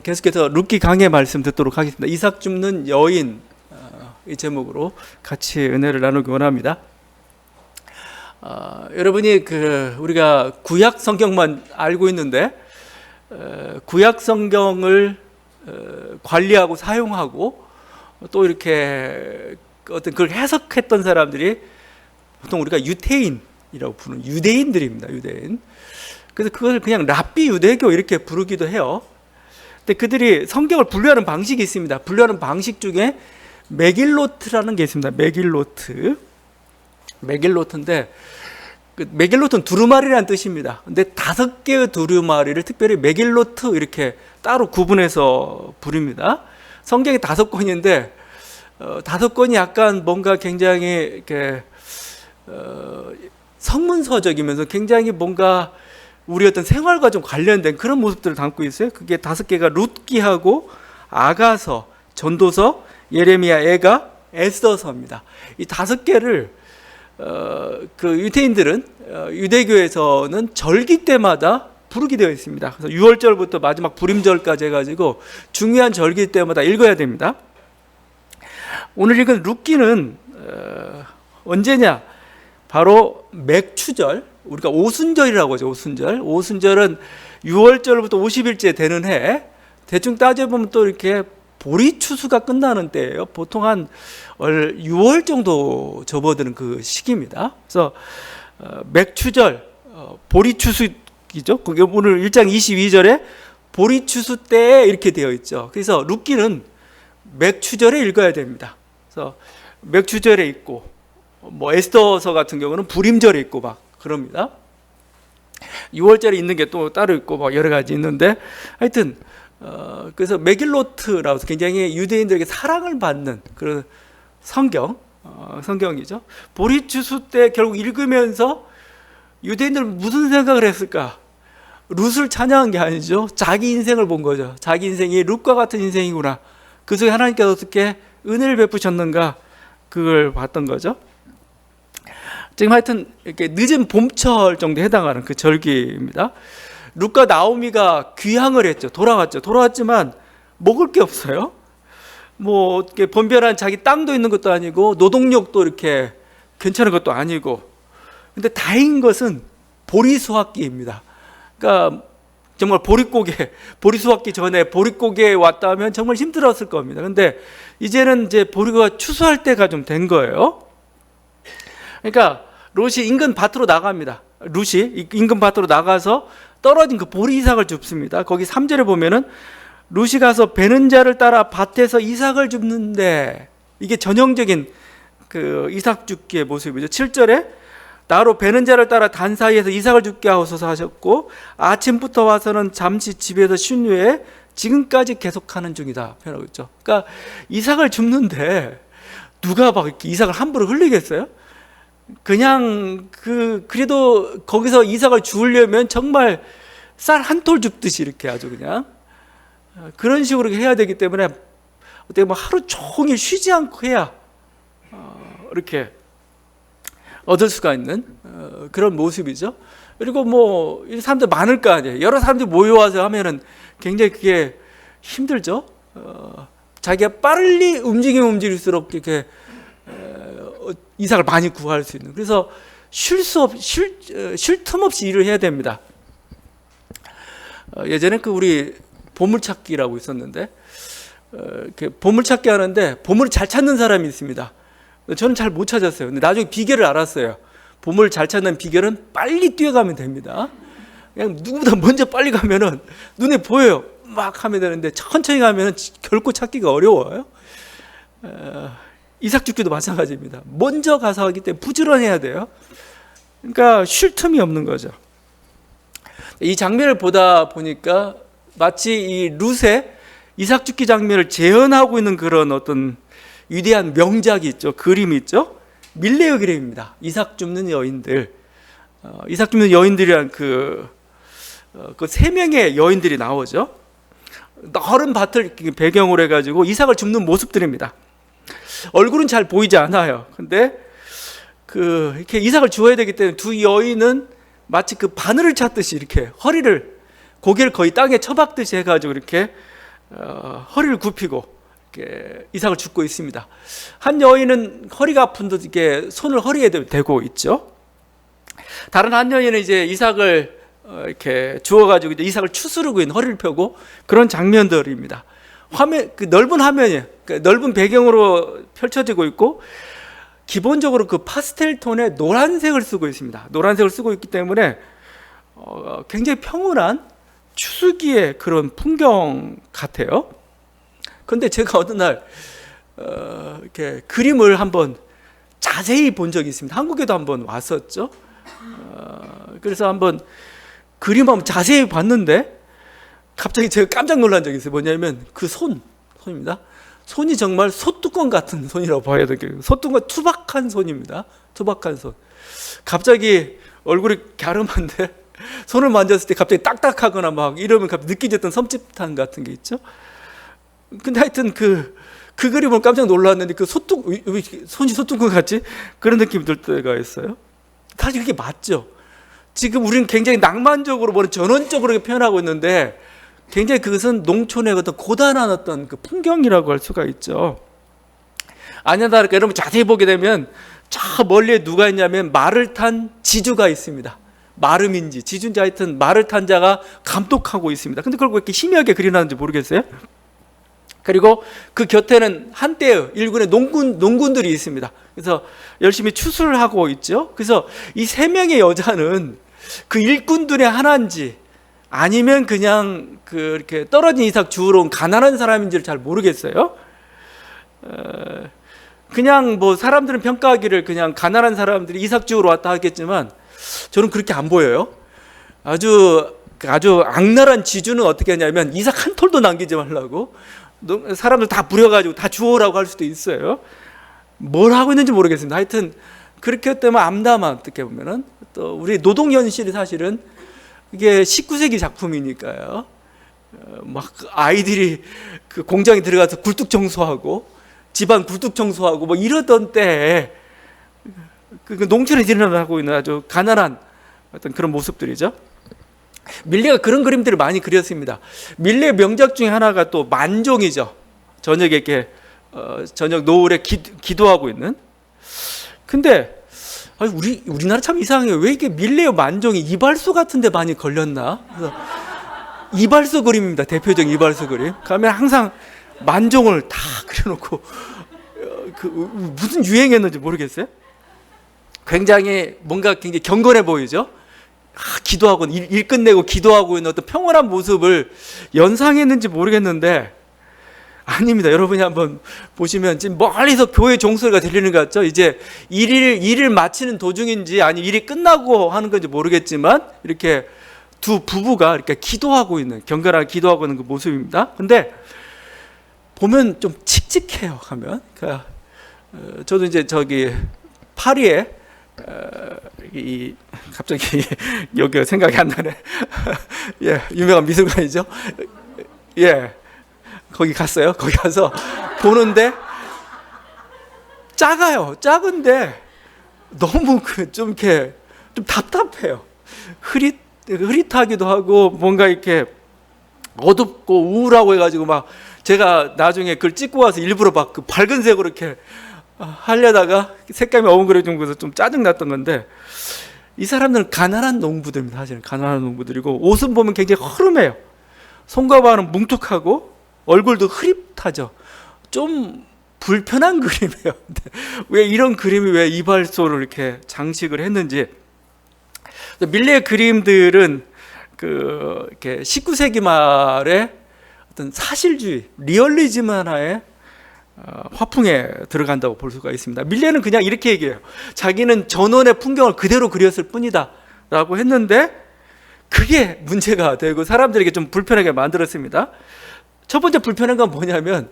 계속해서 룻기 강의 말씀 듣도록 하겠습니다. 이삭 줍는 여인, 이 제목으로 같이 은혜를 나누기 원합니다. 여러분이 우리가 구약 성경만 알고 있는데 구약 성경을 관리하고 사용하고 또 이렇게 어떤 그걸 해석했던 사람들이 보통 우리가 유태인이라고 부르는 유대인들입니다. 유대인. 그래서 그것을 그냥 랍비 유대교 이렇게 부르기도 해요. 근데 그들이 성경을 분류하는 방식이 있습니다. 분류하는 방식 중에 메길로트라는 게 있습니다. 메길로트인데 메길로트는 두루마리라는 뜻입니다. 근데 5개의 두루마리를 특별히 메길로트 이렇게 따로 구분해서 부릅니다. 성경이 5권인데 5권이 약간 뭔가 굉장히 이렇게 성문서적이면서 굉장히 뭔가 우리 어떤 생활과 좀 관련된 그런 모습들을 담고 있어요. 그게 5개가 룻기하고 아가서, 전도서, 예레미야, 애가, 에스더서입니다. 이 5개를 그 유태인들은 유대교에서는 절기 때마다 부르게 되어 있습니다. 그래서 6월절부터 마지막 부림절까지 해가지고 중요한 절기 때마다 읽어야 됩니다. 오늘 읽은 룻기는 언제냐? 바로 맥추절, 우리가 오순절이라고 하죠. 오순절은 6월절부터 50일째 되는 해. 대충 따져보면 또 이렇게 보리추수가 끝나는 때예요. 보통 한 6월 정도 접어드는 그 시기입니다. 그래서 맥추절, 보리추수이죠. 그게 오늘 1장 22절에 보리추수 때 이렇게 되어 있죠. 그래서 룻기는 맥추절에 읽어야 됩니다. 그래서 맥추절에 있고 뭐 에스더서 같은 경우는 부림절에 있고 막 그럽니다. 6월절에 있는 게 또 따로 있고 막 여러 가지 있는데 하여튼 그래서 메길로트라고 해서 굉장히 유대인들에게 사랑을 받는 그런 성경이죠. 보리추수 때 결국 읽으면서 유대인들은 무슨 생각을 했을까? 룻을 찬양한 게 아니죠. 자기 인생을 본 거죠. 자기 인생이 룻과 같은 인생이구나. 그 속에 하나님께서 어떻게 은혜를 베푸셨는가 그걸 봤던 거죠. 지금 하여튼 이렇게 늦은 봄철 정도에 해당하는 그 절기입니다. 룻과 나오미가 귀향을 했죠. 돌아왔지만 먹을 게 없어요. 뭐 이렇게 번변한 자기 땅도 있는 것도 아니고 노동력도 이렇게 괜찮은 것도 아니고. 근데 다행인 것은 보리수확기입니다. 그러니까 정말 보리수확기 전에 보릿고개에 왔다면 정말 힘들었을 겁니다. 근데 이제는 이제 보리가 추수할 때가 좀 된 거예요. 그러니까 롯이 인근 밭으로 나갑니다. 룻이 인근 밭으로 나가서 떨어진 그 보리 이삭을 줍습니다. 거기 3절에 보면은 룻이 가서 베는 자를 따라 밭에서 이삭을 줍는데 이게 전형적인 그 이삭 줍기의 모습이죠. 7절에 나로 베는 자를 따라 단 사이에서 이삭을 줍게 하소서 하셨고 아침부터 와서는 잠시 집에서 쉰 후에 지금까지 계속하는 중이다 표현하고 있죠. 그러니까 이삭을 줍는데 누가 막 이렇게 이삭을 함부로 흘리겠어요? 그냥 그래도 거기서 이삭을 주우려면 정말 쌀 한 톨 줍듯이 이렇게 아주 그냥 그런 식으로 해야 되기 때문에 어떻게 뭐 하루 종일 쉬지 않고 해야 이렇게 얻을 수가 있는 그런 모습이죠. 그리고 뭐 사람들 많을 거 아니에요. 여러 사람들이 모여와서 하면은 굉장히 그게 힘들죠. 자기가 빨리 움직이면 움직일수록 이렇게 이삭을 많이 구할 수 있는. 그래서 쉴 틈 없이 일을 해야 됩니다. 예전에 우리 보물찾기라고 있었는데 이렇게 보물찾기 하는데 보물을 잘 찾는 사람이 있습니다. 저는 잘 못 찾았어요. 근데 나중에 비결을 알았어요. 보물을 잘 찾는 비결은 빨리 뛰어가면 됩니다. 그냥 누구보다 먼저 빨리 가면은 눈에 보여요. 막 하면 되는데 천천히 가면은 결코 찾기가 어려워요. 이삭 줍기도 마찬가지입니다. 먼저 가서 하기 때문에 부지런해야 돼요. 그러니까 쉴 틈이 없는 거죠. 이 장면을 보다 보니까 마치 이 룻의 이삭 줍기 장면을 재현하고 있는 그런 어떤 위대한 명작이 있죠. 그림이 있죠. 밀레의 그림입니다. 이삭 줍는 여인들. 이삭 줍는 여인들이란 그 3명의 여인들이 나오죠. 넓은 밭을 배경으로 해가지고 이삭을 줍는 모습들입니다. 얼굴은 잘 보이지 않아요. 근데 이렇게 이삭을 주어야 되기 때문에 두 여인은 마치 바늘을 찾듯이 이렇게 고개를 거의 땅에 쳐박듯이 해가지고 이렇게 허리를 굽히고 이렇게 이삭을 줍고 있습니다. 한 여인은 허리가 아픈 듯 이렇게 손을 허리에 대고 있죠. 다른 한 여인은 이제 이삭을 이렇게 주워가지고 이제 이삭을 추스르고 있는, 허리를 펴고 그런 장면들입니다. 화면, 그 넓은 화면이, 그 넓은 배경으로 펼쳐지고 있고, 기본적으로 그 파스텔 톤의 노란색을 쓰고 있습니다. 노란색을 쓰고 있기 때문에 굉장히 평온한 추수기의 그런 풍경 같아요. 그런데 제가 어느 날 이렇게 그림을 한번 자세히 본 적이 있습니다. 한국에도 한번 왔었죠. 그래서 한번 그림 한번 자세히 봤는데 갑자기 제가 깜짝 놀란 적이 있어요. 뭐냐면 그 손입니다. 손이 정말 소뚜껑 같은 손이라고 봐야 되겠어요. 소뚜껑, 투박한 손입니다. 투박한 손. 갑자기 얼굴이 갸름한데 손을 만졌을 때 갑자기 딱딱하거나 막 이러면 갑자기 느껴졌던 섬찟함 같은 게 있죠. 근데 하여튼 그 그림을 깜짝 놀랐는데 왜 손이 소뚜껑 같지? 그런 느낌이 들 때가 있어요. 사실 그게 맞죠. 지금 우리는 굉장히 낭만적으로, 전원적으로 표현하고 있는데 굉장히 그것은 농촌의 어떤 고단한 어떤 그 풍경이라고 할 수가 있죠. 아니나 다를까 여러분 자세히 보게 되면 저 멀리에 누가 있냐면 말을 탄 지주가 있습니다. 마름인지 지주인지 하여튼 말을 탄 자가 감독하고 있습니다. 근데 그걸 왜 이렇게 희미하게 그려놨는지 모르겠어요. 그리고 그 곁에는 한때의 일군의 농군들이 있습니다. 그래서 열심히 추수를 하고 있죠. 그래서 이 세 명의 여자는 그 일꾼들의 하나인지 아니면 그냥 이렇게 떨어진 이삭 주우러 온 가난한 사람인지를 잘 모르겠어요. 그냥 뭐 사람들은 평가하기를 그냥 가난한 사람들이 이삭 주우러 왔다 하겠지만 저는 그렇게 안 보여요. 아주 악랄한 지주는 어떻게 하냐면 이삭 한 톨도 남기지 말라고 사람들 다 부려가지고 다 주워라고 할 수도 있어요. 뭘 하고 있는지 모르겠습니다. 하여튼 그렇게 때문에 암담한, 어떻게 보면은 또 우리 노동 현실이 사실은 이게 19세기 작품이니까요. 막 아이들이 그 공장에 들어가서 굴뚝 청소하고 집안 굴뚝 청소하고 뭐 이러던 때에 그 농촌에 일어나고 있는 아주 가난한 어떤 그런 모습들이죠. 밀레가 그런 그림들을 많이 그렸습니다. 밀레 명작 중에 하나가 또 만종이죠. 저녁에 이렇게 저녁 노을에 기도하고 있는. 근데 우리나라 참 이상해요. 왜 이렇게 밀레의 만종이 이발소 같은 데 많이 걸렸나? 그래서 이발소 그림입니다. 대표적인 이발소 그림. 가면 항상 만종을 다 그려놓고 무슨 유행했는지 모르겠어요. 굉장히 뭔가 굉장히 경건해 보이죠. 기도하고 일 끝내고 기도하고 있는 어떤 평온한 모습을 연상했는지 모르겠는데 아닙니다. 여러분이 한번 보시면 지금 멀리서 교회 종소리가 들리는 것 같죠? 이제 일을 마치는 도중인지 아니 일이 끝나고 하는 건지 모르겠지만 이렇게 두 부부가 이렇게 기도하고 있는, 경건하게 기도하고 있는 그 모습입니다. 근데 보면 좀 칙칙해요. 하면 그러니까 저도 이제 저기 파리에 갑자기 여기가 생각이 안 나네. 예, 유명한 미술관이죠. 예, 거기 갔어요. 거기 가서 보는데 작아요. 작은데 너무 좀 이렇게 좀 답답해요. 흐릿하기도 하고 뭔가 이렇게 어둡고 우울하고 해가지고 막 제가 나중에 그걸 찍고 와서 일부러 막 그 밝은 색으로 이렇게 하려다가 색감이 어긋거려진 것에서 좀 짜증났던 건데 이 사람들은 가난한 농부들입니다. 사실은 가난한 농부들이고 옷은 보면 굉장히 허름해요. 손과 발은 뭉툭하고 얼굴도 흐릿하죠. 좀 불편한 그림이에요. 왜 이런 그림이 왜 이발소를 이렇게 장식을 했는지. 밀레의 그림들은 이렇게 19세기 말에 어떤 사실주의, 리얼리즘 하나의 화풍에 들어간다고 볼 수가 있습니다. 밀레는 그냥 이렇게 얘기해요. 자기는 전원의 풍경을 그대로 그렸을 뿐이다 라고 했는데 그게 문제가 되고 사람들에게 좀 불편하게 만들었습니다. 첫 번째 불편한 건 뭐냐면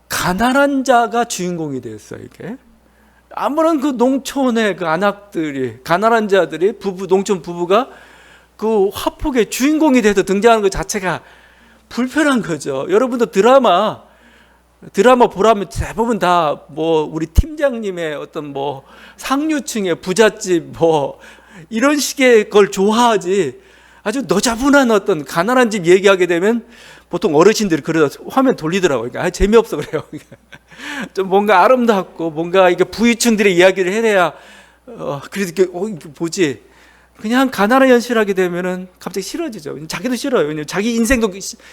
가난한 자가 주인공이 되었어요. 이게 아무런 그 농촌의 그 안악들이, 가난한 자들이 농촌 부부가 그 화폭의 주인공이 돼서 등장하는 것 자체가 불편한 거죠. 여러분도 드라마 보라면 대부분 다 뭐 우리 팀장님의 어떤 뭐 상류층의 부잣집 뭐 이런 식의 걸 좋아하지, 아주 너자분한 어떤 가난한 집 얘기하게 되면 보통 어르신들이 그러다 화면 돌리더라고요. 그러니까 재미없어 그래요. 좀 뭔가 아름답고 뭔가 이게 부유층들의 이야기를 해내야 그래서 이게 뭐지? 그냥 가난한 현실하게 되면은 갑자기 싫어지죠. 자기도 싫어요. 왜냐면 자기 인생도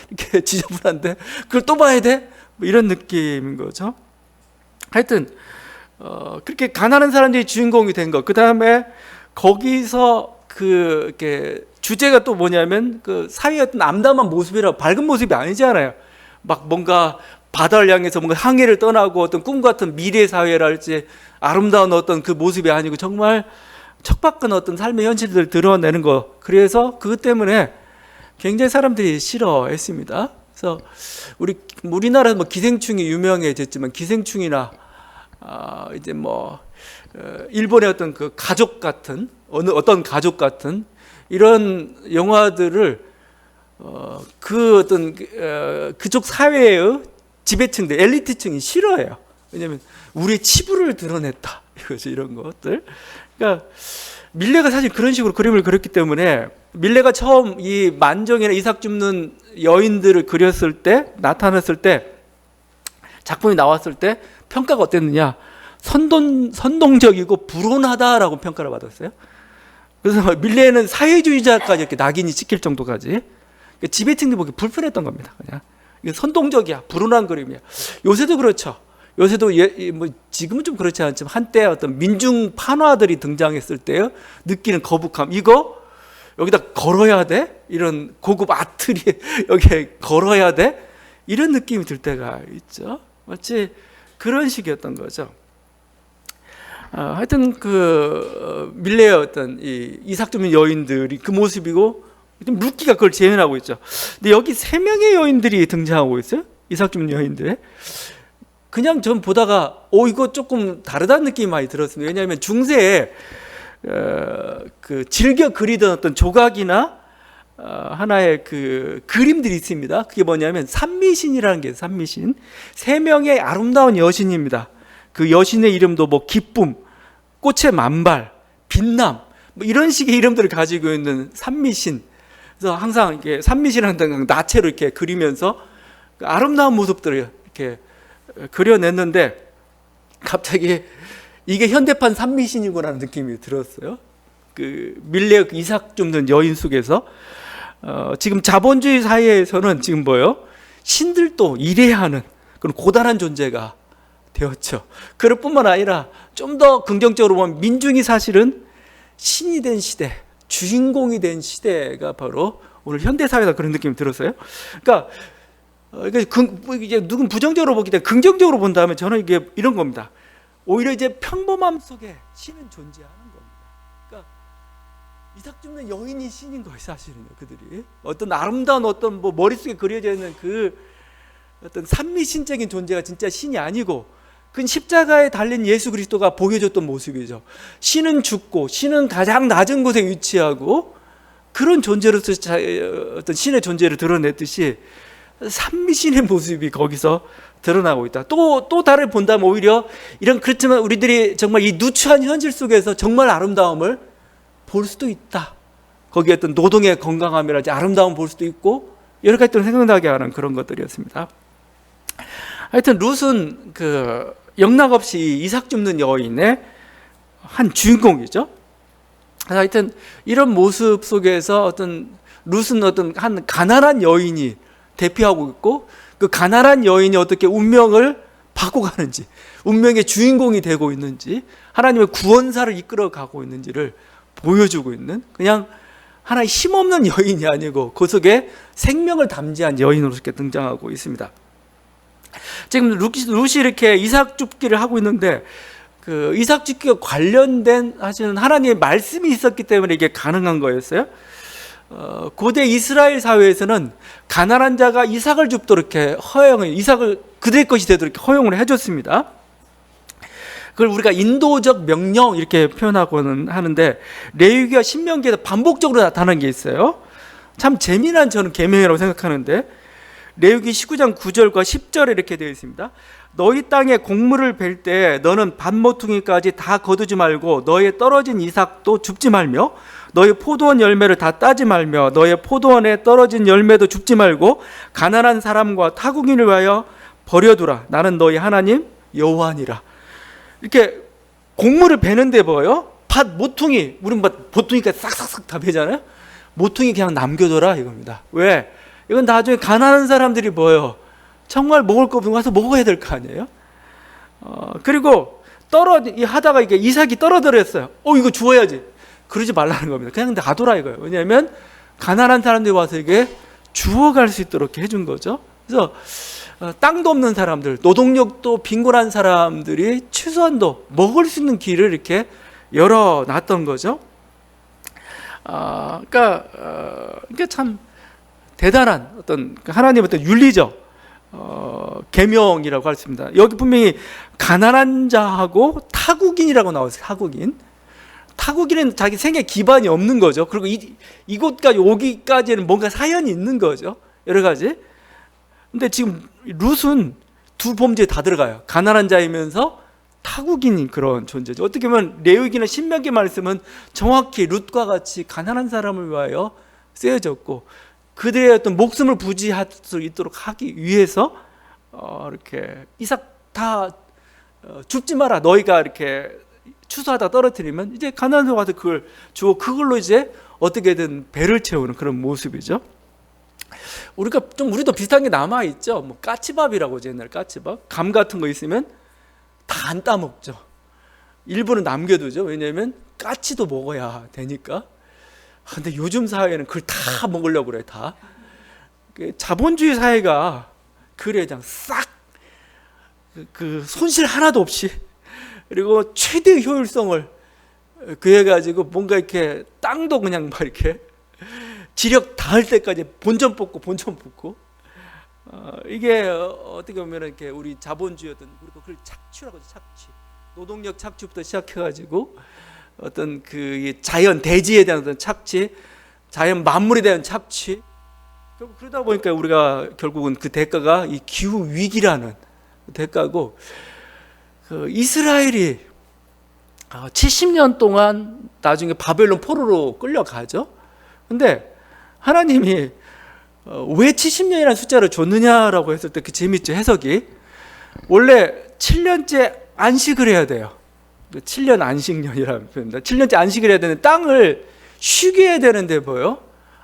이렇게 지저분한데 그걸 또 봐야 돼? 뭐 이런 느낌인 거죠. 하여튼 그렇게 가난한 사람들이 주인공이 된 거. 그 다음에 거기서 이렇게 주제가 또 뭐냐면 그 사회의 어떤 암담한 모습이라 밝은 모습이 아니잖아요. 막 뭔가 바다를 향해서 뭔가 항해를 떠나고 어떤 꿈 같은 미래 사회랄지 아름다운 어떤 그 모습이 아니고 정말 척박한 어떤 삶의 현실들을 드러내는 거. 그래서 그것 때문에 굉장히 사람들이 싫어했습니다. 그래서 우리나라는 뭐 기생충이 유명해졌지만 기생충이나 이제 뭐 일본의 어떤 그 가족 같은 어떤 가족 같은 이런 영화들을 그 어떤 그쪽 사회의 지배층들 엘리트층이 싫어해요. 왜냐하면 우리의 치부를 드러냈다 이거죠. 이런 것들. 그러니까 밀레가 사실 그런 식으로 그림을 그렸기 때문에 밀레가 처음 이 만정이나 이삭 줍는 여인들을 그렸을 때 나타났을 때 작품이 나왔을 때 평가가 어땠느냐? 선동적이고 불온하다라고 평가를 받았어요. 그래서 밀레는 사회주의자까지 이렇게 낙인이 찍힐 정도까지 그러니까 지배층들이 보기 불편했던 겁니다. 그냥 이게 선동적이야, 불온한 그림이야. 요새도 그렇죠. 요새도 뭐 지금은 좀 그렇지 않지만 한때 어떤 민중 판화들이 등장했을 때 느끼는 거북함. 이거 여기다 걸어야 돼? 이런 고급 아트리에 여기에 걸어야 돼? 이런 느낌이 들 때가 있죠. 마치 그런 식이었던 거죠. 하여튼 밀레의 어떤 이삭 줍는 여인들이 그 모습이고 루키가 그걸 재현하고 있죠. 근데 여기 3명의 여인들이 등장하고 있어요. 이삭 줍는 여인들. 그냥 전 보다가 이거 조금 다르다는 느낌이 많이 들었습니다. 왜냐하면 중세에 즐겨 그리던 어떤 조각이나 하나의 그림들이 있습니다. 그게 뭐냐면 산미신이라는 게 산미신. 3명의 아름다운 여신입니다. 그 여신의 이름도 뭐 기쁨, 꽃의 만발, 빛남 뭐 이런 식의 이름들을 가지고 있는 산미신. 그래서 항상 이렇게 산미신이라는 나체로 이렇게 그리면서 아름다운 모습들을 이렇게 그려냈는데 갑자기 이게 현대판 산미신이구나라는 느낌이 들었어요. 밀레의 이삭 줍는 여인 속에서 지금 자본주의 사회에서는 지금 뭐예요? 신들도 일해야 하는 그런 고단한 존재가 되었죠. 그럴 뿐만 아니라 좀 더 긍정적으로 보면 민중이 사실은 신이 된 시대, 주인공이 된 시대가 바로 오늘 현대 사회다 그런 느낌이 들었어요. 그러니까 이게 누군 부정적으로 보기 때문에 긍정적으로 본다면 저는 이게 이런 겁니다. 오히려 이제 평범함 속에 신은 존재하는 겁니다. 그러니까 이삭 줍는 여인이 신인 거예요, 사실은요. 그들이 어떤 아름다운 어떤 뭐 머릿속에 그려져 있는 그 어떤 산미신적인 존재가 진짜 신이 아니고 그 십자가에 달린 예수 그리스도가 보여줬던 모습이죠. 신은 죽고 신은 가장 낮은 곳에 위치하고 그런 존재로서 어떤 신의 존재를 드러냈듯이 산미신의 모습이 거기서 드러나고 있다. 또 다를 본다면 오히려 이런 그렇지만 우리들이 정말 이 누추한 현실 속에서 정말 아름다움을 볼 수도 있다. 거기에 어떤 노동의 건강함이라든지 아름다움 볼 수도 있고 여러 가지 또 생각나게 하는 그런 것들이었습니다. 하여튼 룻은 영락없이 이삭 줍는 여인의 한 주인공이죠. 하여튼 이런 모습 속에서 룻은 한 가난한 여인이 대표하고 있고 그 가난한 여인이 어떻게 운명을 바꿔가는지 운명의 주인공이 되고 있는지 하나님의 구원사를 이끌어가고 있는지를 보여주고 있는 그냥 하나의 힘없는 여인이 아니고 그 속에 생명을 담지한 여인으로 이렇게 등장하고 있습니다. 지금 룻이 이렇게 이삭 줍기를 하고 있는데 그 이삭 줍기와 관련된 사실은 하나님의 말씀이 있었기 때문에 이게 가능한 거였어요. 고대 이스라엘 사회에서는 가난한 자가 이삭을 줍도록 이렇게 이삭을 그들의 것이 되도록 이렇게 허용을 해줬습니다. 그걸 우리가 인도적 명령 이렇게 표현하고는 하는데 레위기와 신명기에서 반복적으로 나타나는 게 있어요. 참 재미난 저는 계명이라고 생각하는데 레위기 19장 9절과 10절에 이렇게 되어 있습니다. 너희 땅에 곡물을 벨 때 너는 밭모퉁이까지 다 거두지 말고 너의 떨어진 이삭도 줍지 말며 너의 포도원 열매를 다 따지 말며 너의 포도원에 떨어진 열매도 줍지 말고 가난한 사람과 타국인을 위하여 버려두라. 나는 너희 하나님 여호와니라. 이렇게 곡물을 베는데 뭐예요? 밭 모퉁이, 우린 보퉁이까지 싹싹싹 다 베잖아요. 모퉁이 그냥 남겨둬라 이겁니다. 왜? 이건 나중에 가난한 사람들이 뭐예요? 정말 먹을 거 없으면 와서 먹어야 될 거 아니에요? 그리고 하다가 이게 이삭이 떨어뜨렸어요. 이거 주워야지. 그러지 말라는 겁니다. 그냥 놔둬라 이거예요. 왜냐하면 가난한 사람들이 와서 이게 주워갈 수 있도록 해준 거죠. 그래서 땅도 없는 사람들, 노동력도 빈곤한 사람들이 최소한도 먹을 수 있는 길을 이렇게 열어놨던 거죠. 그러니까 이게 참 대단한 어떤 하나님의 어떤 윤리적 계명이라고 할 수 있습니다. 여기 분명히 가난한 자하고 타국인이라고 나왔어요. 타국인은 자기 생애 기반이 없는 거죠. 그리고 이곳까지 오기까지는 뭔가 사연이 있는 거죠. 여러 가지. 근데 지금 룻은 두 범죄에 다 들어가요. 가난한 자이면서 타국인인 그런 존재죠. 어떻게 보면 레위기나 신명기 말씀은 정확히 룻과 같이 가난한 사람을 위하여 쓰여졌고 그들의 어떤 목숨을 부지할 수 있도록 하기 위해서 이렇게 이삭 다 줍지 마라. 너희가 이렇게 추수하다 떨어뜨리면 이제 가난한 사람 와서 그걸 주고 그걸로 이제 어떻게든 배를 채우는 그런 모습이죠. 우리도 비슷한 게 남아 있죠. 뭐 까치밥이라고 옛날 까치밥, 감 같은 거 있으면 다 안 따먹죠. 일부는 남겨두죠. 왜냐하면 까치도 먹어야 되니까. 근데 요즘 사회는 그걸 다 먹으려고 그래. 다 자본주의 사회가 그래 그냥 싹 그 손실 하나도 없이 그리고 최대 효율성을 그해가지고 뭔가 이렇게 땅도 그냥 막 이렇게 지력 닿을 때까지 본전 뽑고 이게 어떻게 보면 이렇게 우리 자본주의였던 우리가 그걸 착취라고 하죠. 착취, 노동력 착취부터 시작해가지고 어떤 그 자연 대지에 대한 어떤 착취, 자연 만물에 대한 착취. 그러다 보니까 우리가 결국은 그 대가가 이 기후 위기라는 대가고 그 이스라엘이 70년 동안 나중에 바벨론 포로로 끌려가죠. 근데 하나님이 왜 70년이라는 숫자를 줬느냐라고 했을 때 그 재밌죠. 해석이 원래 7년째 안식을 해야 돼요. 7년 안식년이라는 표현입니다. 7년째 안식을 해야 되는 땅을 쉬게 해야 되는데 뭐요?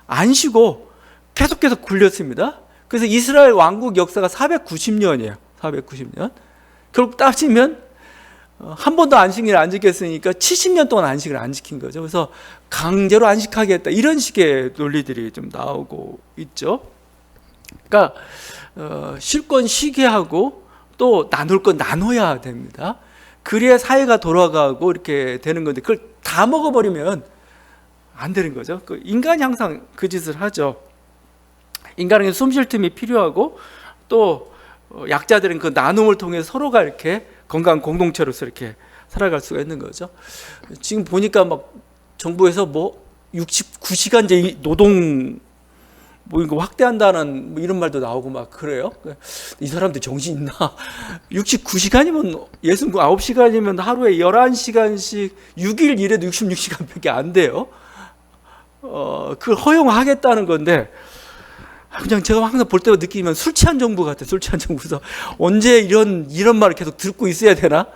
안 쉬고 계속 굴렸습니다. 그래서 이스라엘 왕국 역사가 490년이에요. 490년. 결국 따지면 한 번도 안식일을 안 지켰으니까 70년 동안 안식을 안 지킨 거죠. 그래서 강제로 안식하게 했다. 이런 식의 논리들이 좀 나오고 있죠. 그러니까 쉴 건 쉬게 하고 또 나눌 건 나눠야 됩니다. 그래야 사회가 돌아가고 이렇게 되는 건데 그걸 다 먹어버리면 안 되는 거죠. 인간이 항상 그 짓을 하죠. 인간에게 숨 쉴 틈이 필요하고 또 약자들은 그 나눔을 통해서 서로가 이렇게 건강한 공동체로서 이렇게 살아갈 수가 있는 거죠. 지금 보니까 막 정부에서 뭐 69시간제 노동 뭐 이거 확대한다는 뭐 이런 말도 나오고 막 그래요. 이 사람들 정신 있나? 69시간이면 69시간이면 하루에 11시간씩 6일 일해도 66시간밖에 안 돼요. 그걸 허용하겠다는 건데 그냥 제가 항상 볼 때마다 느끼면 술 취한 정부 같아요. 술 취한 정부에서 언제 이런 말을 계속 듣고 있어야 되나?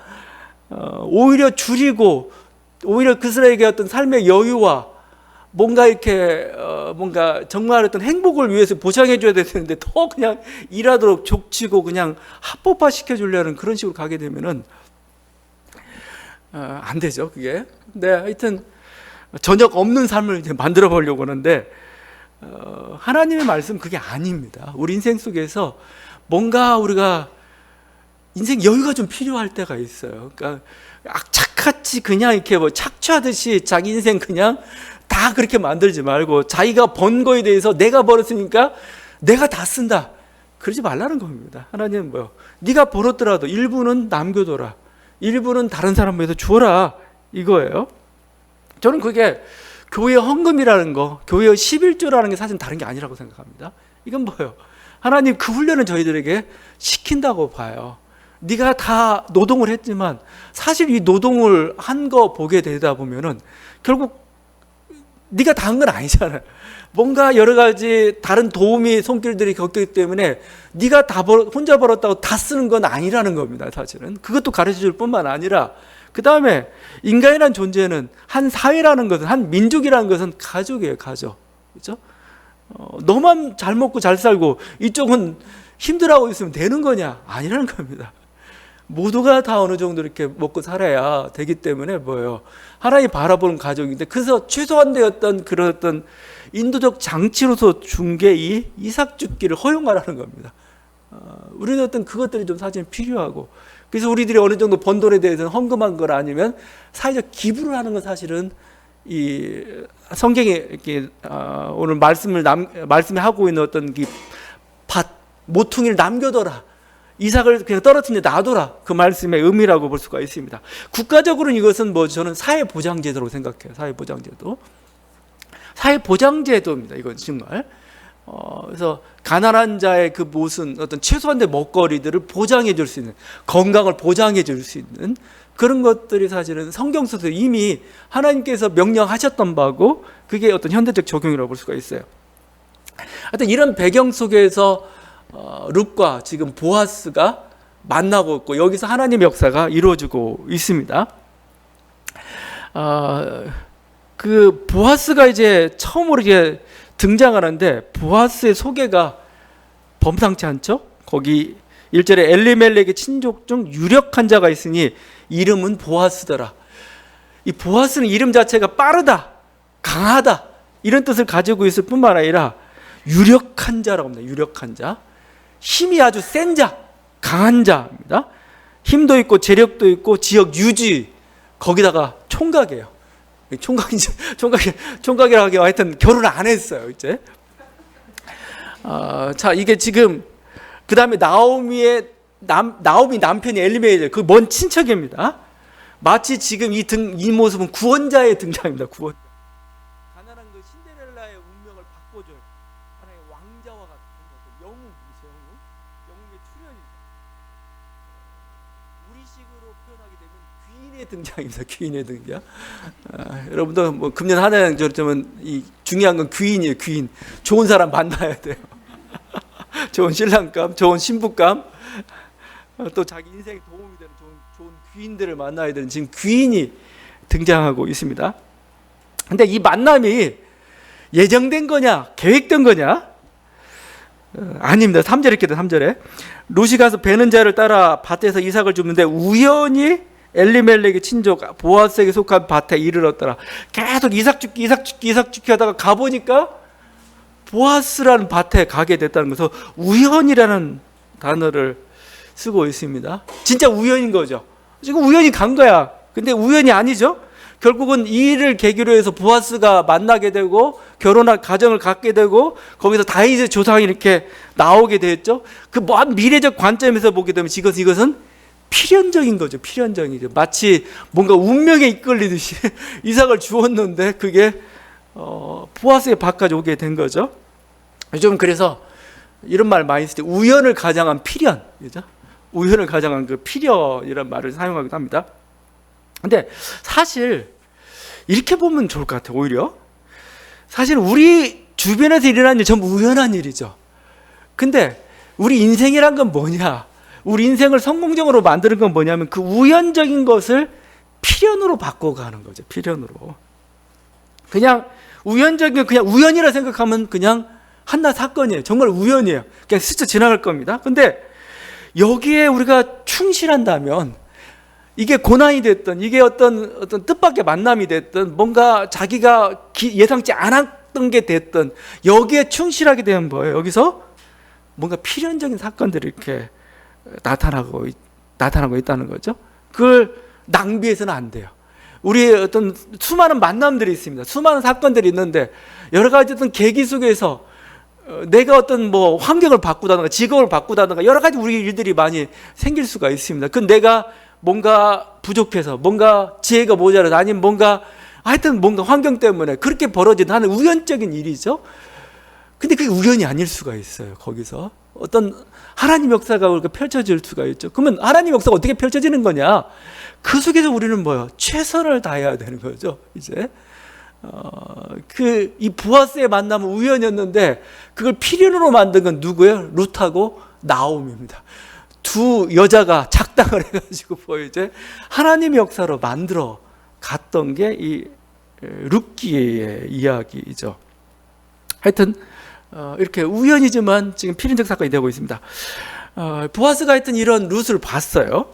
오히려 줄이고 오히려 그들에게 어떤 삶의 여유와 뭔가 이렇게 뭔가 정말 어떤 행복을 위해서 보장해 줘야 되는데 더 그냥 일하도록 족치고 그냥 합법화 시켜 주려는 그런 식으로 가게 되면은 안 되죠, 그게. 근데 하여튼 저녁 없는 삶을 이제 만들어 보려고 하는데 하나님의 말씀 그게 아닙니다. 우리 인생 속에서 뭔가 우리가 인생 여유가 좀 필요할 때가 있어요. 그러니까 악착같이 그냥 이렇게 뭐 착취하듯이 자기 인생 그냥 다 그렇게 만들지 말고 자기가 번 거에 대해서 내가 벌었으니까 내가 다 쓴다. 그러지 말라는 겁니다. 하나님은 뭐요? 네가 벌었더라도 일부는 남겨둬라. 일부는 다른 사람 위해서 주어라. 이거예요. 저는 그게 교회 헌금이라는 거, 교회 11조라는 게 사실 다른 게 아니라고 생각합니다. 이건 뭐예요? 하나님 그 훈련을 저희들에게 시킨다고 봐요. 네가 다 노동을 했지만 사실 이 노동을 한 거 보게 되다 보면은 결국 네가 다 한 건 아니잖아요. 뭔가 여러 가지 다른 도움이 손길들이 겪기 때문에 네가 다 혼자 벌었다고 다 쓰는 건 아니라는 겁니다. 사실은 그것도 가르쳐줄 뿐만 아니라 그 다음에 인간이라는 존재는 한 사회라는 것은, 한 민족이라는 것은 가족이에요. 가족. 그렇죠? 너만 잘 먹고 잘 살고 이쪽은 힘들어하고 있으면 되는 거냐? 아니라는 겁니다. 모두가 다 어느 정도 이렇게 먹고 살아야 되기 때문에 뭐예요? 하나님 바라보는 가족인데, 그래서 최소한의 어떤 그런 어떤 인도적 장치로서 준 게 이 이삭 죽기를 허용하라는 겁니다. 우리는 어떤 그것들이 좀 사실 필요하고, 그래서 우리들이 어느 정도 번 돈에 대해서는 헌금한 걸 아니면 사회적 기부를 하는 건 사실은 이 성경에 이렇게 오늘 말씀에 하고 있는 어떤 밭 모퉁이를 남겨둬라, 이삭을 그냥 떨어뜨린 데 놔둬라, 그 말씀의 의미라고 볼 수가 있습니다. 국가적으로는 이것은 뭐 저는 사회보장제도로 생각해요. 사회보장제도입니다. 이건 정말. 그래서 가난한 자의 그 모순, 어떤 최소한의 먹거리들을 보장해 줄 수 있는, 건강을 보장해 줄 수 있는 그런 것들이 사실은 성경 속에서 이미 하나님께서 명령하셨던 바고, 그게 어떤 현대적 적용이라고 볼 수가 있어요. 하여튼 이런 배경 속에서 룻과 지금 보아스가 만나고 있고, 여기서 하나님의 역사가 이루어지고 있습니다. 그 보아스가 이제 처음으로 이제 등장하는데, 보아스의 소개가 범상치 않죠? 거기 1절에 엘리멜렉의 친족 중 유력한 자가 있으니 이름은 보아스더라. 이 보아스는 이름 자체가 빠르다, 강하다, 이런 뜻을 가지고 있을 뿐만 아니라 유력한 자라고 합니다. 유력한 자, 힘이 아주 센 자, 강한 자입니다. 힘도 있고 재력도 있고 지역 유지, 거기다가 총각이에요. 총각이라고 하기가 하여튼 결혼을 안 했어요, 이제. 자, 이게 지금 그 다음에 나오미 남편이 엘리멜렉, 그 먼 친척입니다. 마치 지금 이 모습은 구원자의 등장입니다. 구원. 가난한 그 신데렐라의 운명을 바꿔줄 하나의 왕자와 같은 영웅의 출현이죠. 우리식으로 표현하게 되면 귀인의 등장입니다. 귀인의 등장. 여러분도 뭐 금년 한 해 저쩌면 이 중요한 건 귀인이에요. 귀인. 좋은 사람 만나야 돼요. 좋은 신랑감, 좋은 신부감, 또 자기 인생에 도움이 되는 좋은 귀인들을 만나야 되는 지금 귀인이 등장하고 있습니다. 근데 이 만남이 예정된 거냐, 계획된 거냐? 아닙니다. 3절에 이렇게 돼. 3절에 룻이 가서 베는 자를 따라 밭에서 이삭을 줍는데 우연히 엘리멜렉의 친족 보아스에게 속한 밭에 이르렀더라. 계속 이삭 죽기 하다가 가보니까 보아스라는 밭에 가게 됐다는 것은 우연이라는 단어를 쓰고 있습니다. 진짜 우연인 거죠. 지금 우연히 간 거야. 근데 우연이 아니죠. 결국은 이 일을 계기로 해서 보아스가 만나게 되고 결혼할 가정을 갖게 되고 거기서 다윗의 조상이 이렇게 나오게 됐죠. 그 먼 미래적 관점에서 보게 되면 이것은 필연적인 거죠. 필연적이죠. 마치 뭔가 운명에 이끌리듯이 이삭을 주었는데 그게 보아스의 밭까지 오게 된 거죠. 요즘 그래서 이런 말 많이 쓸 때 우연을 가장한 필연, 그죠? 우연을 가장한 그 필연이라는 말을 사용하기도 합니다. 근데 사실 이렇게 보면 좋을 것 같아요. 오히려 사실 우리 주변에서 일어나는 일 전부 우연한 일이죠. 근데 우리 인생이란 건 뭐냐? 우리 인생을 성공적으로 만드는 건 뭐냐면 그 우연적인 것을 필연으로 바꿔가는 거죠. 필연으로. 그냥 우연적인, 그냥 우연이라 생각하면 그냥 한낱 사건이에요. 정말 우연이에요. 그냥 스쳐 지나갈 겁니다. 근데 여기에 우리가 충실한다면 이게 고난이 됐든 이게 어떤 뜻밖의 만남이 됐든 뭔가 자기가 예상치 않았던 게 됐든 여기에 충실하게 되면 뭐예요? 여기서 뭔가 필연적인 사건들이 이렇게 나타나고 있다는 거죠. 그걸 낭비해서는 안 돼요. 우리의 어떤 수많은 만남들이 있습니다. 수많은 사건들이 있는데 여러 가지 어떤 계기 속에서 내가 어떤 뭐 환경을 바꾸다든가 직업을 바꾸다든가 여러 가지 우리 일들이 많이 생길 수가 있습니다. 그 내가 뭔가 부족해서 뭔가 지혜가 모자라서 아니면 뭔가 하여튼 뭔가 환경 때문에 그렇게 벌어진 하는 우연적인 일이죠. 근데 그게 우연이 아닐 수가 있어요. 거기서 어떤 하나님 역사가 그렇게 펼쳐질 수가 있죠. 그러면 하나님 역사가 어떻게 펼쳐지는 거냐? 그 속에서 우리는 뭐요? 최선을 다해야 되는 거죠. 이제 이 보아스의 만남은 우연이었는데 그걸 필연으로 만든 건 누구예요? 룻하고 나옴입니다. 두 여자가 작당을 해가지고 이제 하나님의 역사로 만들어 갔던 게 이 룻기의 이야기이죠. 하여튼 이렇게 우연이지만 지금 필연적 사건이 되고 있습니다. 보아스가 하여튼 이런 룻을 봤어요.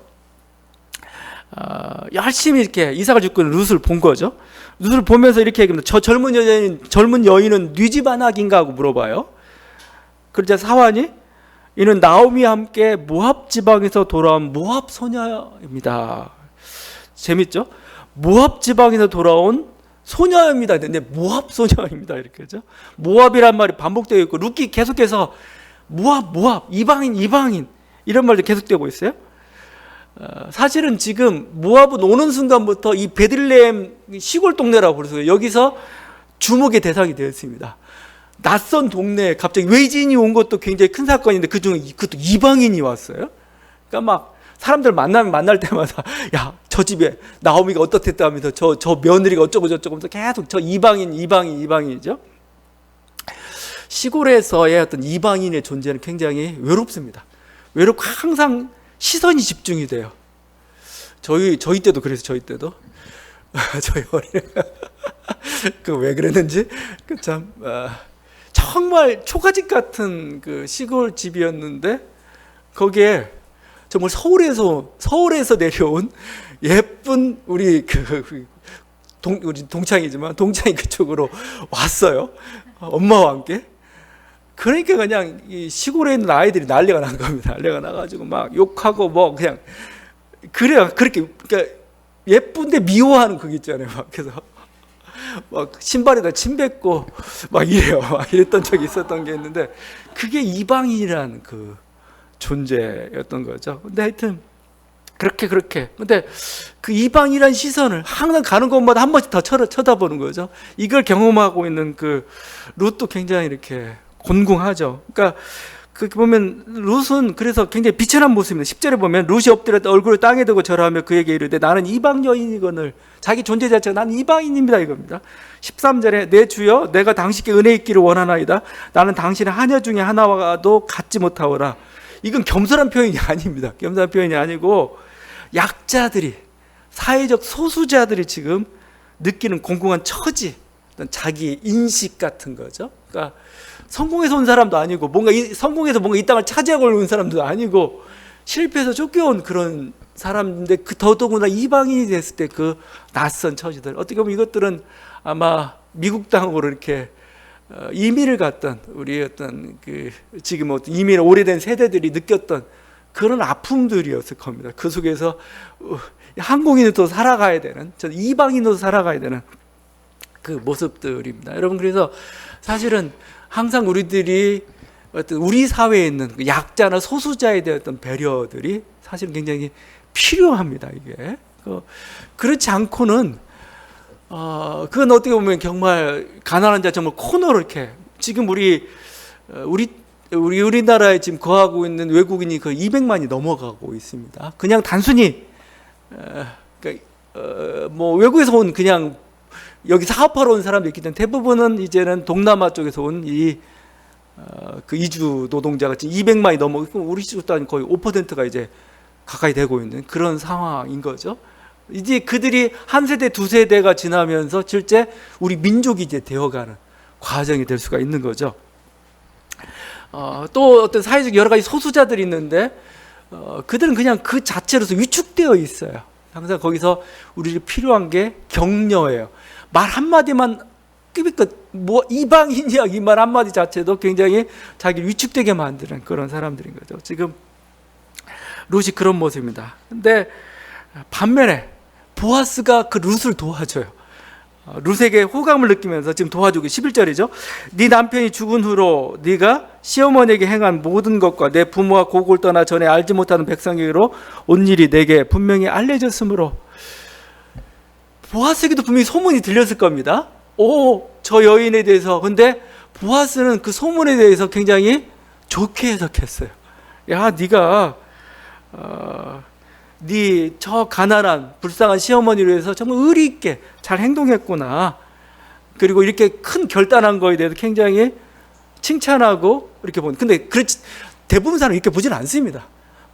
열심히 이렇게 이삭을 죽고 있는 룻을 본 거죠. 룻을 보면서 이렇게 얘기합니다. 저 젊은 여인은 네 집 안악인가 하고 물어봐요. 그러자 사환이 이는 나오미와 함께 모압 지방에서 돌아온 모압 소녀입니다. 재밌죠? 모압 지방에서 돌아온 소녀입니다. 근데 모압 소녀입니다. 이렇게 하죠. 모압이란 말이 반복되어 있고 룻기 계속해서 모압 이방인 이런 말도 계속되고 있어요. 사실은 지금 모압은 오는 순간부터 이 베들레헴 시골 동네라고 부르어요. 여기서 주목의 대상이 되었습니다. 낯선 동네에 갑자기 외지인이 온 것도 굉장히 큰 사건인데 그중에 그것도 이방인이 왔어요. 그러니까 막 사람들 만날 때마다 야, 저 집에 나오미가 어떻댔다 하면서 저 며느리가 어쩌고 저쩌고 하면서 계속 저 이방인이죠. 시골에서의 어떤 이방인의 존재는 굉장히 외롭습니다. 외롭고 항상 시선이 집중이 돼요. 저희 때도 그래서 저희 때도 저희 어린애가 그 왜 그랬는지 참 정말 초가집 같은 그 시골 집이었는데 거기에 정말 서울에서 내려온 예쁜 우리 우리 동창이 그쪽으로 왔어요. 엄마와 함께. 그러니까 그냥 이 시골에 있는 아이들이 난리가 난 겁니다. 난리가 나가지고 막 욕하고 뭐 그냥 그래요. 그러니까 예쁜데 미워하는 그게 있잖아요. 막 그래서 막 신발에다 침 뱉고 막 이래요. 막 이랬던 적이 있었던 게 있는데 그게 이방인이라는 그 존재였던 거죠. 근데 하여튼 그렇게 근데 그 이방이란 시선을 항상 가는 곳마다 한 번씩 더 쳐다보는 거죠. 이걸 경험하고 있는 그 룻도 굉장히 이렇게 곤궁하죠. 그러니까 그 보면 룻은 그래서 굉장히 비천한 모습입니다. 10절에 보면 룻이 엎드렸다 얼굴을 땅에 대고 절하며 그에게 이르되 나는 이방 여인이거늘 자기 존재 자체가 나는 이방인입니다 이겁니다. 13절에 내 주여 내가 당신께 은혜 있기를 원하나이다. 나는 당신의 하녀 중에 하나와도 같지 못하오라. 이건 겸손한 표현이 아닙니다. 겸손한 표현이 아니고 약자들이 사회적 소수자들이 지금 느끼는 공공한 처지, 자기 인식 같은 거죠. 그러니까 성공해서 온 사람도 아니고 성공해서 뭔가 이 땅을 차지하고 온 사람도 아니고 실패해서 쫓겨온 그런 사람인데 그 더더구나 이방인이 됐을 때 그 낯선 처지들 어떻게 보면 이것들은 아마 미국 땅으로 이렇게 이민을 갔던 우리 어떤 그 지금 어떤 이민 오래된 세대들이 느꼈던 그런 아픔들이었을 겁니다. 그 속에서 한국인으로 살아가야 되는, 저는 이방인으로 살아가야 되는 그 모습들입니다. 여러분 그래서 사실은 항상 우리들이 어떤 우리 사회에 있는 약자나 소수자에 대한 어떤 배려들이 사실 굉장히 필요합니다. 이게 그렇지 않고는 그건 어떻게 보면 정말 가난한 자 정말 코너로 이렇게 지금 우리나라에 지금 거하고 있는 외국인이 거의 200만이 넘어가고 있습니다. 그냥 단순히 뭐 외국에서 온 그냥 여기 사업하러 온 사람도 있기 때문에 대부분은 이제는 동남아 쪽에서 온 그 이주 노동자가 지금 200만이 넘어가고 우리 집도 거의 5%가 이제 가까이 되고 있는 그런 상황인 거죠. 이제 그들이 한 세대 두 세대가 지나면서 실제 우리 민족이 이제 되어가는 과정이 될 수가 있는 거죠. 또 어떤 사회적 여러 가지 소수자들이 있는데 그들은 그냥 그 자체로서 위축되어 있어요. 항상 거기서 우리가 필요한 게 격려예요. 말 한마디만 뭐 이방인이야 이 말 한마디 자체도 굉장히 자기를 위축되게 만드는 그런 사람들인 거죠. 지금 룻이 그런 모습입니다. 근데 반면에 보아스가 그 룻을 도와줘요. 룻에게 호감을 느끼면서 지금 도와주고 11절이죠. 네 남편이 죽은 후로 네가 시어머니에게 행한 모든 것과 내 부모와 고국을 떠나 전에 알지 못하는 백성에게로 온 일이 내게 분명히 알려졌으므로 보아스에게도 분명히 소문이 들렸을 겁니다. 저 여인에 대해서. 근데 보아스는 그 소문에 대해서 굉장히 좋게 해석했어요. 야, 네가 네 저 가난한 불쌍한 시어머니를 위해서 정말 의리 있게 잘 행동했구나. 그리고 이렇게 큰 결단한 거에 대해서 굉장히 칭찬하고 이렇게 보는. 근데 그렇지, 대부분 사람은 이렇게 보지는 않습니다.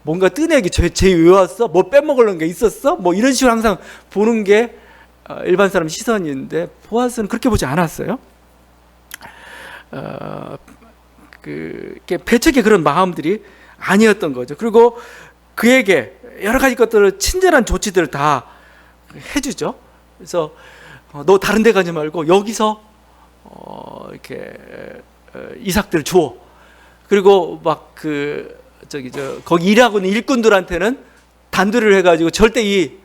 뭔가 뜨내기 쟤왜 왔어? 뭐 빼먹으려는 게 있었어? 뭐 이런 식으로 항상 보는 게 일반 사람 시선인데, 보아스는 그렇게 보지 않았어요. 이렇게 배척의 그런 마음들이 아니었던 거죠. 그리고 그에게 여러 가지 것들을 친절한 조치들을 다 해주죠. 그래서 너 다른 데 가지 말고 여기서 이렇게 이삭들을 줘. 그리고 막 거기 일하고 있는 일꾼들한테는 단둘이를 해가지고 절대 이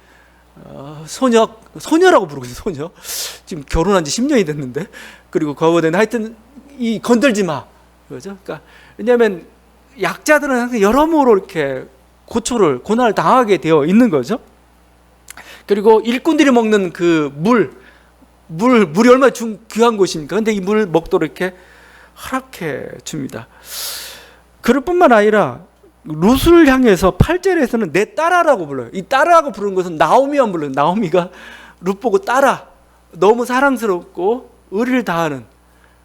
소녀라고 부르고 있어요. 소녀. 지금 결혼한 지 10년이 됐는데. 그리고 거기는 하여튼 이 건들지 마. 그죠? 그러니까 왜냐하면 약자들은 항상 여러모로 이렇게 고난을 당하게 되어 있는 거죠. 그리고 일꾼들이 먹는 그 물이 얼마나 귀한 것입니까? 근데 이 물 먹도록 이렇게 허락해 줍니다. 그럴 뿐만 아니라 룻을 향해서 8절에서는 내 딸아라고 불러요. 이 딸아라고 부르는 것은 나오미만 불러요. 나오미가 룻 보고 딸아, 너무 사랑스럽고 의리를 다하는,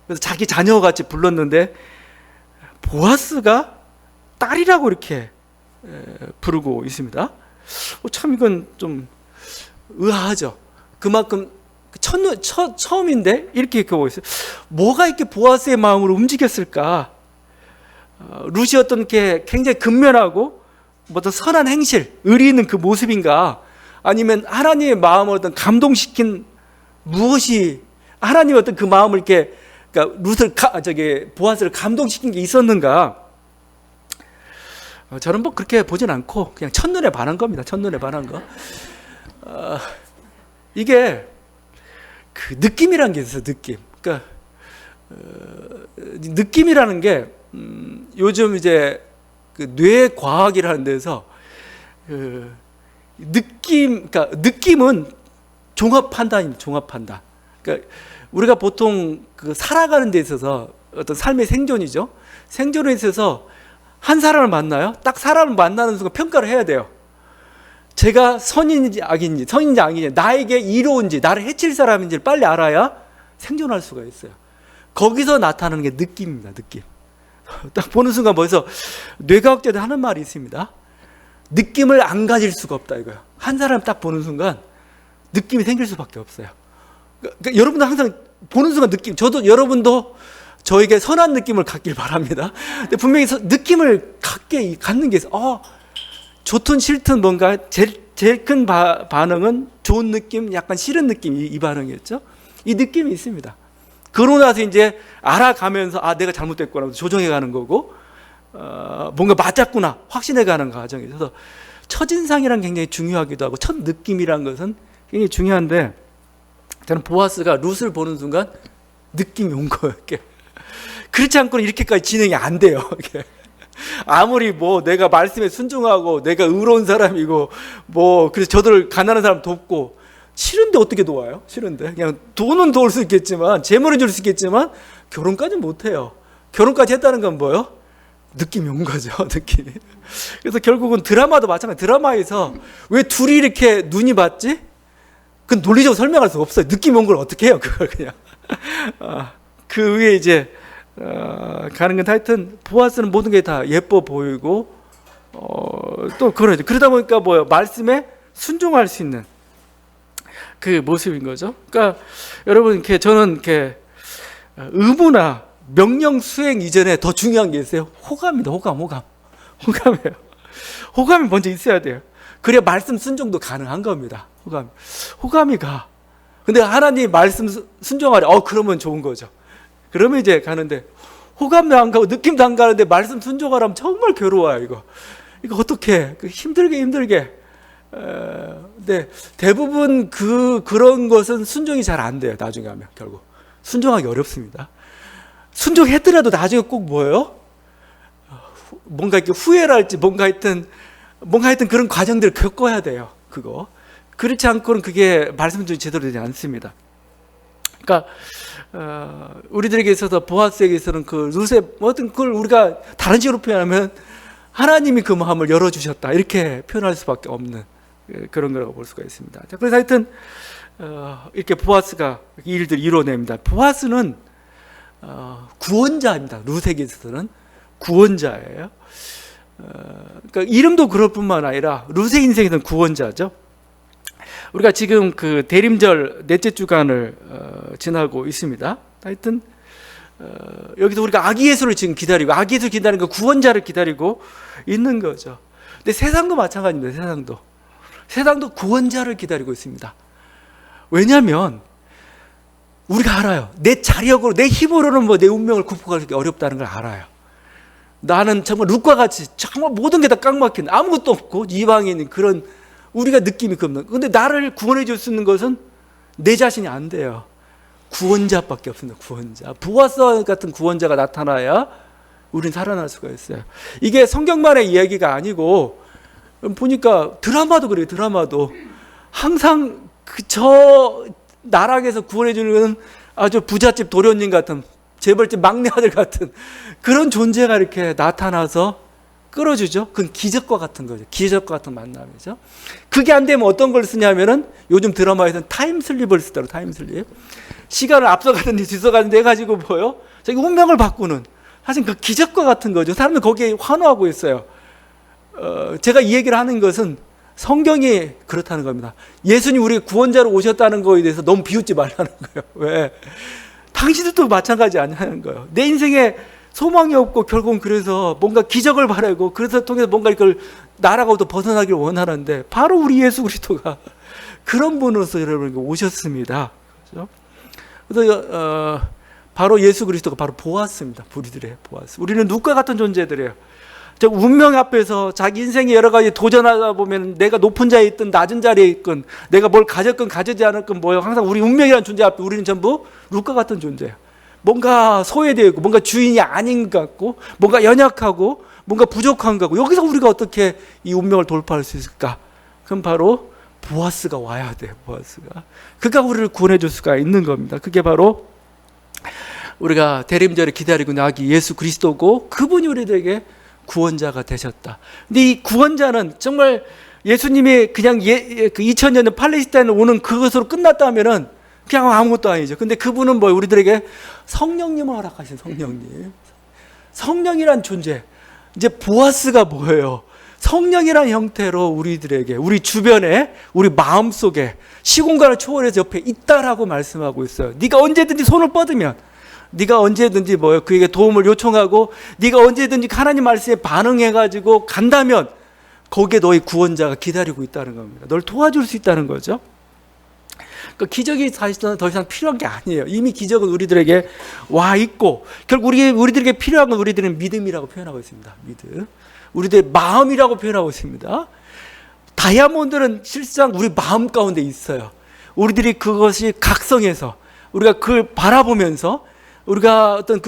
그래서 자기 자녀같이 불렀는데 보아스가 딸이라고 이렇게 부르고 있습니다. 참 이건 좀 의아하죠. 그만큼 처음인데 이렇게 보고 있어요. 뭐가 이렇게 보아스의 마음을 움직였을까? 룻이 어떤 게 굉장히 근면하고 어떤 선한 행실, 의리 있는 그 모습인가? 아니면 하나님의 마음을 어떤 감동시킨 무엇이, 하나님의 어떤 그 마음을 이렇게, 그러니까 룻을 보아스를 감동시킨 게 있었는가? 저는 뭐 그렇게 보진 않고 그냥 첫눈에 반한 겁니다. 첫눈에 반한 거. 이게 그 느낌이라는 게 있어요. 느낌. 그러니까 느낌이라는 게 요즘 이제 그 뇌과학이라는 데서 그 그러니까 느낌은 종합 판단입니다. 종합 판단. 그러니까 우리가 보통 그 살아가는 데 있어서 어떤 삶의 생존이죠. 생존에 있어서 한 사람을 만나요. 딱 사람을 만나는 순간 평가를 해야 돼요. 제가 선인지 악인지, 나에게 이로운지, 나를 해칠 사람인지를 빨리 알아야 생존할 수가 있어요. 거기서 나타나는 게 느낌입니다. 느낌. 딱 보는 순간 벌써 뇌과학자들 하는 말이 있습니다. 느낌을 안 가질 수가 없다 이거예요. 한 사람 딱 보는 순간 느낌이 생길 수밖에 없어요. 그러니까 여러분도 항상 보는 순간 느낌, 여러분도 저에게 선한 느낌을 갖길 바랍니다. 근데 분명히 느낌을 갖는 게 있어요. 좋든 싫든 뭔가 제일 큰 반응은 좋은 느낌, 약간 싫은 느낌, 이 반응이었죠. 이 느낌이 있습니다. 그러고 나서 이제 알아가면서 내가 잘못됐구나 조정해 가는 거고, 뭔가 맞았구나 확신해 가는 과정이 있어서 첫인상이란 굉장히 중요하기도 하고 첫 느낌이란 것은 굉장히 중요한데, 저는 보아스가 룻을 보는 순간 느낌이 온 거예요. 이렇게. 그렇지 않고는 이렇게까지 진행이 안 돼요. 이렇게. 아무리 뭐 내가 말씀에 순종하고 내가 의로운 사람이고 뭐 그래서 저들 가난한 사람 돕고, 싫은데 어떻게 도와요? 싫은데 그냥 돈은 도울 수 있겠지만, 재물은 줄 수 있겠지만 결혼까지는 못해요. 결혼까지 했다는 건 뭐예요? 느낌이 온 거죠. 느낌이. 그래서 결국은 드라마도 마찬가지. 드라마에서 왜 둘이 이렇게 눈이 맞지? 그건 논리적으로 설명할 수 없어요. 느낌이 온 걸 어떻게 해요? 그걸 그냥. 그 위에 이제 가는 건, 하여튼 보아스는 모든 게 다 예뻐 보이고 또 그러죠. 그러다 보니까 뭐예요? 말씀에 순종할 수 있는 그 모습인 거죠. 그러니까 여러분, 저는 의무나 명령 수행 이전에 더 중요한 게 있어요. 호감입니다. 호감이에요. 호감이 먼저 있어야 돼요. 그래야 말씀 순종도 가능한 겁니다. 호감이 가. 근데 하나님 말씀 순종하래. 그러면 좋은 거죠. 그러면 이제 가는데, 호감도 안 가고 느낌도 안 가는데 말씀 순종하라면 정말 괴로워요. 이거 어떻게 힘들게. 근데 대부분 그런 것은 순종이 잘 안 돼요. 나중에 하면 결국 순종하기 어렵습니다. 순종했더라도 나중에 꼭 뭐예요? 뭔가 이렇게 후회랄지 뭔가 하여튼 그런 과정들을 겪어야 돼요. 그렇지 않고는 그게 말씀 중에 제대로 되지 않습니다. 그러니까 우리들에게 있어서 보아스에게 있어서는 그 룻의 어떤 그걸 우리가 다른 식으로 표현하면 하나님이 그 마음을 열어주셨다 이렇게 표현할 수밖에 없는 그런 거라고 볼 수가 있습니다. 자, 그래서 하여튼 이렇게 보아스가 이 일들을 이뤄냅니다. 보아스는 구원자입니다. 룻에게 있어서는 구원자예요. 그러니까 이름도 그럴 뿐만 아니라 룻의 인생에서는 구원자죠. 우리가 지금 그 대림절 넷째 주간을 지나고 있습니다. 하여튼 여기서 우리가 아기 예수를 지금 기다리고 아기 예수를 기다리는 그 구원자를 기다리고 있는 거죠. 근데 세상도 마찬가지입니다. 세상도 구원자를 기다리고 있습니다. 왜냐하면 우리가 알아요. 내 자력으로 내 힘으로는 뭐 내 운명을 극복하기 어렵다는 걸 알아요. 나는 정말 룻과 같이 정말 모든 게 다 깡막힌 아무것도 없고 이방인인 그런 우리가 느낌이 겁나. 근데 나를 구원해 줄 수 있는 것은 내 자신이 안 돼요. 구원자밖에 없습니다. 구원자. 보아스 같은 구원자가 나타나야 우리는 살아날 수가 있어요. 이게 성경만의 이야기가 아니고 보니까 드라마도 그래요. 드라마도 항상 저 나락에서 구원해 주는 아주 부잣집 도련님 같은 재벌집 막내 아들 같은 그런 존재가 이렇게 나타나서 끌어주죠. 그건 기적과 같은 거죠. 기적과 같은 만남이죠. 그게 안 되면 어떤 걸 쓰냐면은 요즘 드라마에서는 타임슬립을 쓰더라고요. 타임슬립. 시간을 앞서가는데 뒤서가는데 해가지고 뭐요? 자기 운명을 바꾸는 사실 그 기적과 같은 거죠. 사람들 거기에 환호하고 있어요. 제가 이 얘기를 하는 것은 성경이 그렇다는 겁니다. 예수님 우리 구원자로 오셨다는 거에 대해서 너무 비웃지 말라는 거예요. 왜? 당신들도 마찬가지 아니냐는 거예요. 내 인생에 소망이 없고 결국은 그래서 뭔가 기적을 바라고 그래서 통해서 뭔가 이걸 나라가부터 벗어나기를 원하는데 바로 우리 예수 그리스도가 그런 분으로서 여러분에게 오셨습니다. 그렇죠? 그래서 바로 예수 그리스도가 바로 보았습니다. 우리들의 보았습니다. 우리는 룻과 같은 존재들이에요. 운명 앞에서 자기 인생에 여러 가지 도전하다 보면 내가 높은 자리에 있든 낮은 자리에 있든 내가 뭘 가졌건 가지지 않았건 뭐예요. 항상 우리 운명이라는 존재 앞에 우리는 전부 룻과 같은 존재예요. 뭔가 소외되어 있고 뭔가 주인이 아닌 것 같고 뭔가 연약하고 뭔가 부족한 것 같고 여기서 우리가 어떻게 이 운명을 돌파할 수 있을까? 그럼 바로 보아스가 와야 돼요. 보아스가. 그가 우리를 구원해 줄 수가 있는 겁니다. 그게 바로 우리가 대림절에 기다리고 있는 아기 예수 그리스도고 그분이 우리들에게 구원자가 되셨다. 근데 이 구원자는 정말 예수님이 그냥 그 2000년 전 팔레스타인에 오는 그것으로 끝났다면은 그냥 아무것도 아니죠. 근데 그분은 뭐 우리들에게 성령님을 허락하신 성령님. 성령이란 존재. 이제 보아스가 뭐예요? 성령이란 형태로 우리들에게 우리 주변에 우리 마음속에 시공간을 초월해서 옆에 있다라고 말씀하고 있어요. 네가 언제든지 손을 뻗으면 네가 언제든지 뭐예요? 그에게 도움을 요청하고 네가 언제든지 하나님 말씀에 반응해가지고 간다면 거기에 너의 구원자가 기다리고 있다는 겁니다. 널 도와줄 수 있다는 거죠. 그러니까 기적이 사실은 더 이상 필요한 게 아니에요. 이미 기적은 우리들에게 와 있고 결국 우리들에게 필요한 건 우리들은 믿음이라고 표현하고 있습니다. 믿음. 우리들의 마음이라고 표현하고 있습니다. 다이아몬드는 실상 우리 마음 가운데 있어요. 우리들이 그것이 각성해서 우리가 그걸 바라보면서 우리가 어떤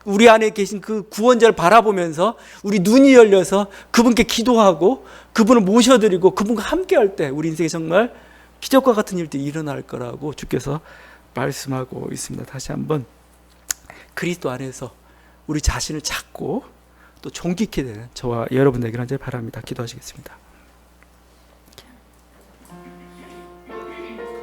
우리 안에 계신 그 구원자를 바라보면서 우리 눈이 열려서 그분께 기도하고 그분을 모셔드리고 그분과 함께 할 때 우리 인생에 정말 기적과 같은 일들이 일어날 거라고 주께서 말씀하고 있습니다. 다시 한번 그리스도 안에서 우리 자신을 찾고 또 존귀케 되는 저와 여러분에게 바랍니다. 기도하시겠습니다.